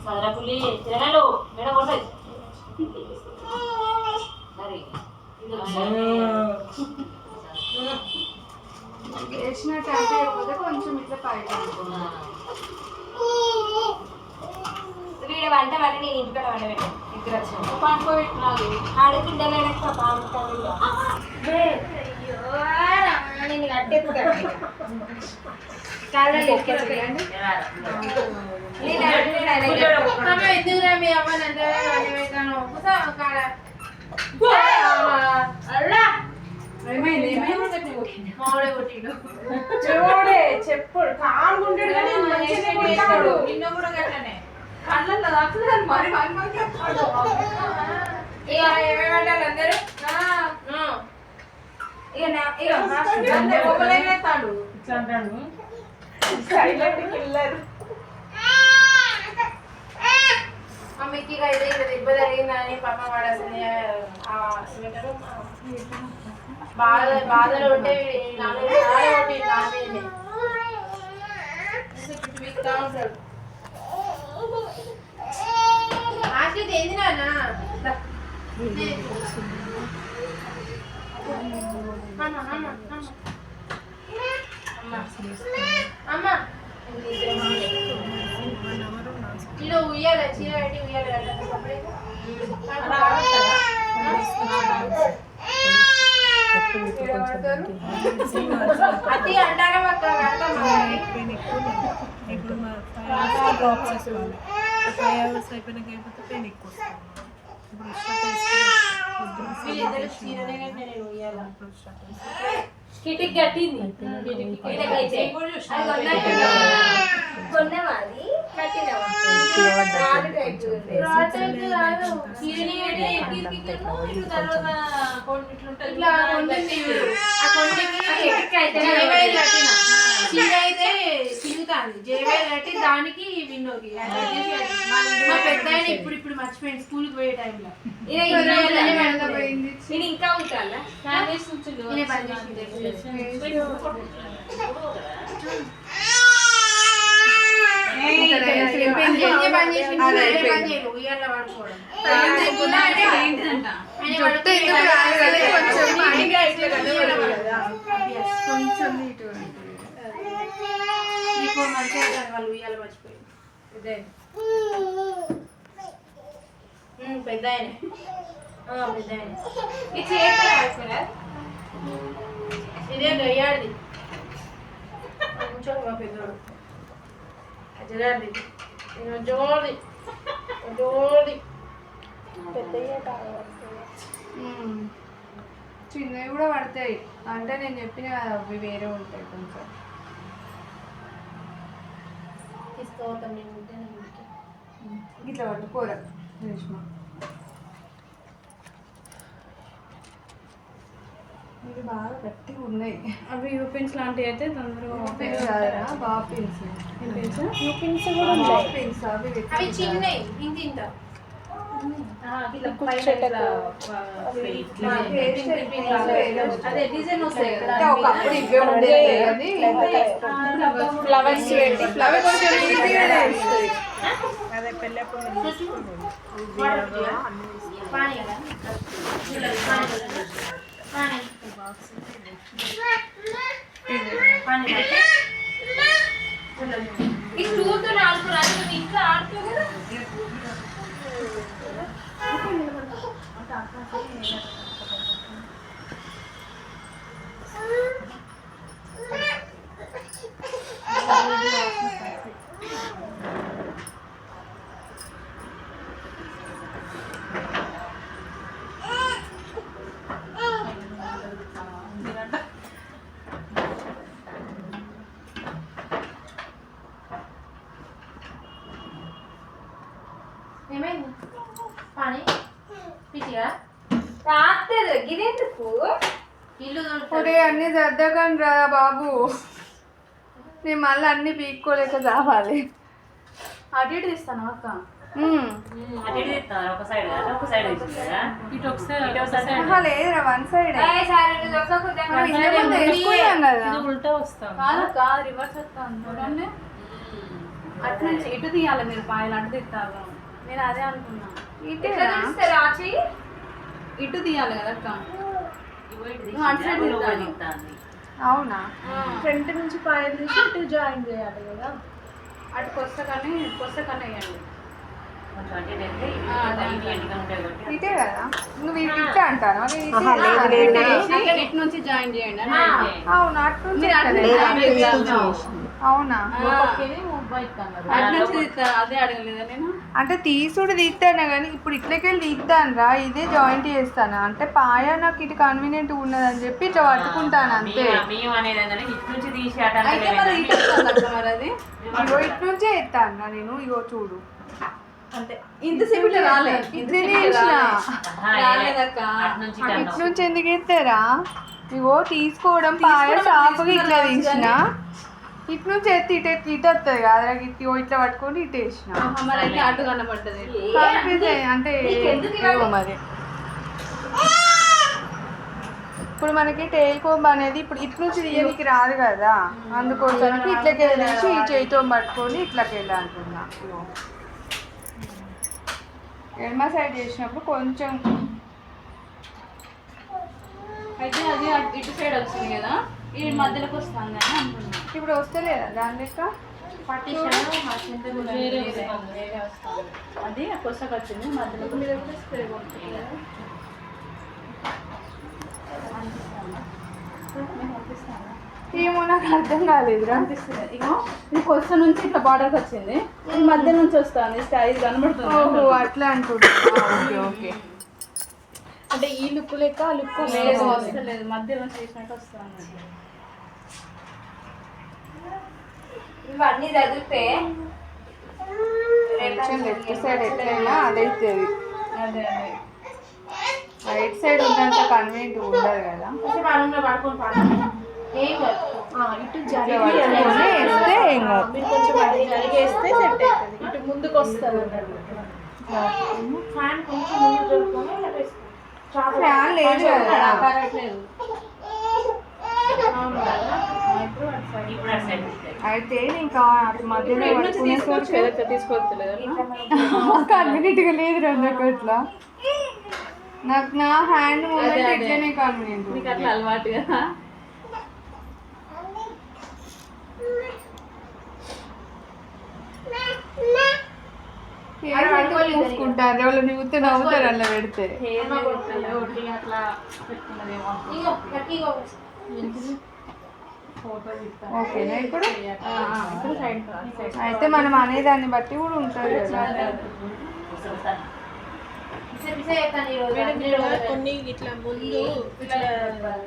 భద్రపుల్లి తిరగలు మేడ కొడతాయి మరి వేసినట్టు అంటే కొంచెం ఇట్లా పైకి వీడ వంట వంట నేను ఇంటికాడ వంట పెట్టాను ఇద్దరు వచ్చాను పండుకోబెట్టినాలి ఆడపిడ్డలే నేను కట్టేస్తాను ఎందుకురా మీ అమ్మని అంటే పెట్టాను మామిడే కొట్టిడు చెప్పాడు కానుకుంటాడు కానీ నిన్న కూడా గట్టనే కళ్ళల్లో దాక్కుతాడు మరి మరి ఏమేమంటారు అందరూ ఇస్తాడు ఇట్లా అంటాడు సైలెంట్ కిల్లర్ అమ్మకి అయితే దెబ్బ జరిగిందని పాప వాడాల్సింది బాధలు ఉంటే ఆశ్రిత ఏంది నాన్న అమ్మ ఇలా ఉయ్యాల చీర పెట్టి ఉయ్యాలి అది అంటారా ఇప్పుడు 5 డ్రాప్స్ వేసుకోవాలి 5 అవర్స్ అయిపోయినాక అయిపోతే పెయిన్ ఎక్కువ కిటిక్ గట్టింది కొన్నవాది కట్టినవా చీర అయితే తిరుగుతాంది జేవై కట్టి దానికి విన్నోకి మా పెద్ద ఆయన ఇప్పుడు మర్చిపోయింది స్కూల్కి పోయే టైంలో ఇంకా ఉంటాలా వాళ్ళు ఉయ్యాల మర్చిపోయి పెద్ద ఆయన పెద్ద ఆయన ఇది చేస్తారా ఇదే గయ్యాడిది కొంచెం మా పెద్దోడు జరాది జోడి జోడి చిన్నవి కూడా పడతాయి అంటే నేను చెప్పిన అవి వేరే ఉంటాయి కొంచెం తీసుకోవటం నేను ఇట్లా పట్టుకోరా రేష్మా ఇవి బాగా గట్టిగా ఉన్నాయి అవి యూపిన్స్ లాంటివి అయితే తొందరగా బాగా పిన్స్ యూపిన్స్ కూడా ఉంటాయి పిన్స్ అవి చిన్నవి ఇంత ఇంత అదే డిజైన్ వస్తాయి కదా ఒకప్పుడు ఇవే ఉండేది ఫ్లవర్స్ పెట్టి ఫ్లవర్స్ అదే పెళ్ళప్పుడు ఈ టూతో 4 రాజు ఇంకా ఆడుతూ కదా ఏమైంది పానీ పిచ్చిగా రాత్రి గిరెందుకు ఇల్లు అన్ని సర్దకండి రా బాబు నేను మళ్ళీ అన్ని పీక్కోలేక చావాలి అటు ఇటు తీస్తాను అక్క ఒక సైడ్ ఇటు ఒకసారి లేదురా వన్ సైడ్ ఉల్టా వస్తాను రివర్స్ వస్తాను అటు నుంచి ఇటు తీయాలి మీరు పాయలు అటు తిట్టాలి నేను అదే అనుకున్నా ఎట్లా తెలుస్తుంది ఆచి ఇటు తీయాలి కదా అక్క నువ్వు అటు సైడ్ తిట్టాలి అవునా ఫ్రంట్ నుంచి పాయలు తీసి ఇటు జాయిన్ చేయాలి కదా. అటు కొస్తకనే వేయండి ఇటే కదా నువ్వు ఇట్లా అంటాను ఇటు నుంచి జాయిన్ చేయండి అని అవునా అటు నుంచి అవునా అటు నుంచి తీస్తా అదే అడగలేదా నేను అంటే తీసుడు తీస్తాను కానీ ఇప్పుడు ఇట్లకెళ్ళి తీస్తాను రా ఇదే జాయింట్ చేస్తాను అంటే పాయ నాకు ఇటు కన్వీనియంట్ ఉన్నదని చెప్పి ఇట్లా పట్టుకుంటాను అంతే. అయితే మరి ఇటు వస్తుంది అక్క మరి అది ఇగో ఇటు నుంచే ఎత్తాను నేను ఇగో చూడు అంతే ఇంతసేపు ఇట్లా రాలే ఇట్లనే వేసిన రాలేదక్క ఇటు నుంచి ఎందుకు ఎత్తారా ఇగో తీసుకోవడం పాయ సాపుగా ఇట్లా తీసిన ఇటు నుంచి ఎత్తి ఇటు ఎత్తి ఇటు వస్తుంది కదా ఇటు ఇట్లా పట్టుకొని ఇటు వేసిన మరి అయితే అటు కనబడ్డది అంటే ఏమో మరి ఇప్పుడు మనకి టైల్ కోంబ్ అనేది ఇప్పుడు ఇటు నుంచి తీయడానికి రాదు కదా అందుకోసానికి ఇట్లకి వెళ్ళేసి ఈ చేయితో పట్టుకొని ఇట్లకి వెళ్ళి అంటున్నా. ఎడమ సైడ్ చేసినప్పుడు కొంచెం అయితే అది ఇటు సైడ్ వచ్చింది కదా ఈ మధ్యలోకి వస్తుంది అని అంటున్నా ఇప్పుడు వస్తలేదా దాని లెక్క వేరే వస్తుంది అది కొసకు వచ్చింది మధ్యలోకి స్ప్రే కొడుతుంది ఏమో నాకు అర్థం కాలేదురా. అనిపిస్తుంది ఇగో ఈ కొస నుంచి ఇట్లా బార్డర్కి వచ్చింది ఈ మధ్య నుంచి వస్తుంది ఇది కనబడుతుంది ఓహో అట్లా అనుకుంటా. ఓకే ఓకే అంటే ఈ లుక్ లెక్క ఆ లుక్ వస్తలేదు మధ్యలో చేసినట్టు వస్తుంది ఇవన్నీ చదివితే కొంచెం లెఫ్ట్ సైడ్ ఎట్లయినా అదైతుంది అదే అదే రైట్ సైడ్ ఉన్నంత కన్వీనియంట్ ఉండదు కదా ఇటు ఇట్లా పట్టుకొని వేస్తే ఏం కాదు. మీరు కొంచెం జరిగేస్తే సెట్ అవుతుంది ఇటు ముందుకు వస్తుంది ఫ్యాన్ కొంచెం ముందు జరుపుకొని ఫ్యాన్ లేదు కదా కరెక్ట్లేదు అవును కదా ఇప్పుడు అటు సైడ్ అయితే ఇంకా అటు మధ్యలో తీసుకోవచ్చు కదా తీసుకోవట్లేదు కన్వీనియంట్గా లేదు నాకు అట్లా నాకు నా హ్యాండ్ మూమెంట్ ఇట్లనే కన్వీనియంట్ నీకు అట్లా అలవాటు కదా చూసుకుంటారు ఎవరు చూస్తే నవ్వుతారు అలా పెడితే. అట్లా పెట్టుకున్నదేమో ఓకేనా ఇప్పుడు ఇప్పుడు సైడ్ అయితే మనం అనేదాన్ని బట్టి కూడా ఉంటుంది కదా. కొన్ని ఇట్లా ముందు ఇట్లా